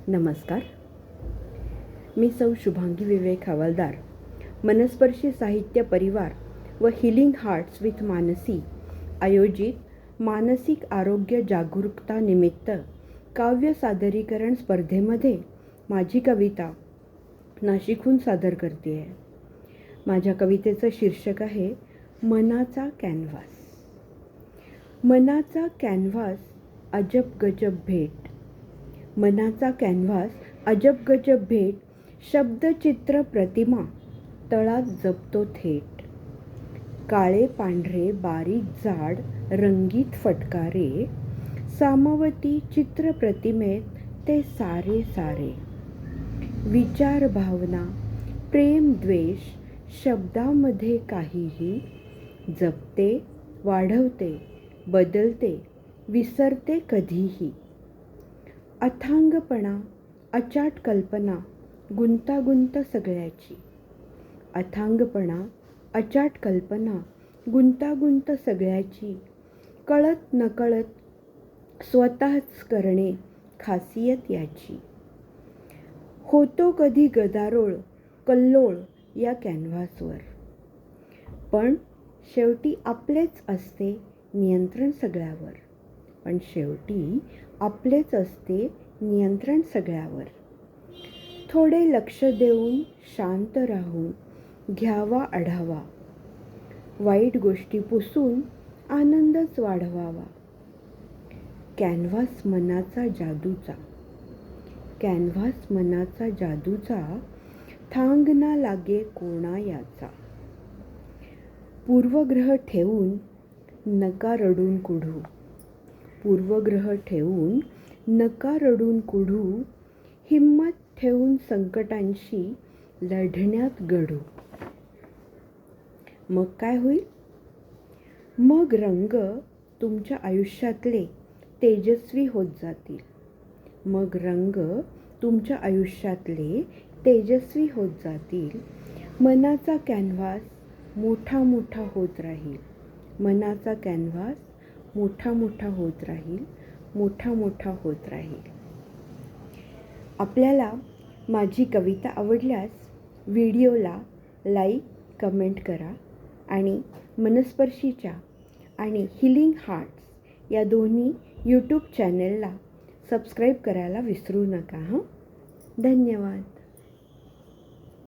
नमस्कार. मी सौ शुभांगी विवेक हवालदार, मनस्पर्शी साहित्य परिवार व हिलिंग हार्ट्स विथ मानसी आयोजित मानसिक आरोग्य जागरूकता निमित्त काव्य सादरीकरण स्पर्धेमध्ये माझी कविता नाशिकहून सादर करते आहे. माझ्या कवितेचं शीर्षक आहे मनाचा कॅनव्हास. मनाचा कॅनव्हास अजब गजब भेट. मनाचा कॅनव्हास अजब गजब भेट. शब्दचित्र प्रतिमा तळात जपतो थेट. काळे पांढरे बारीक जाड रंगीत फटकारे. सामवती चित्र प्रतिमेत ते सारे सारे. विचार भावना प्रेम द्वेष शब्दामध्ये काहीही. जपते वाढवते बदलते विसरते कधीही. अथांगपणा अचाट कल्पना गुंतागुंत सगळ्याची. अथांगपणा अचाट कल्पना गुंतागुंत सगळ्याची. कळत नकळत स्वतःच करणे खासियत याची. होतो कधी गदारोळ कल्लोळ या कॅनव्हासवर, पण शेवटी आपलेच असते नियंत्रण सगळ्यावर. पण शेवटी आपलेच असते नियंत्रण सगळ्यावर. थोडे लक्ष देऊन शांत राहून घ्यावा आढावा. वाईट गोष्टी पुसून आनंदच वाढवावा. कॅनव्हास मनाचा जादूचा. कॅनव्हास मनाचा जादूचा. थांग ना लागे कोणा याचा. पूर्वग्रह ठेवून नका रडून कुढू. पूर्वग्रह ठेवून नका रडून कुढू. हिम्मत ठेवून संकटांशी लढण्यात गढू. मग काय होईल? मग रंग तुमच्या आयुष्यातले तेजस्वी होत जातील. मग रंग तुमच्या आयुष्यातले तेजस्वी होत जातील. मनाचा कॅनव्हास मोठा मोठा होत राहील. मनाचा कॅनव्हास मोठा मोठा होत राहील. मोठा मोठा होत राहील. आपल्याला माझी कविता आवडल्यास व्हिडिओला लाईक कमेंट करा आणि मनस्पर्शीच्या आणि हिलिंग हार्ट्स या दोन्ही यूट्यूब चॅनलला सबस्क्राईब करायला विसरू नका. धन्यवाद.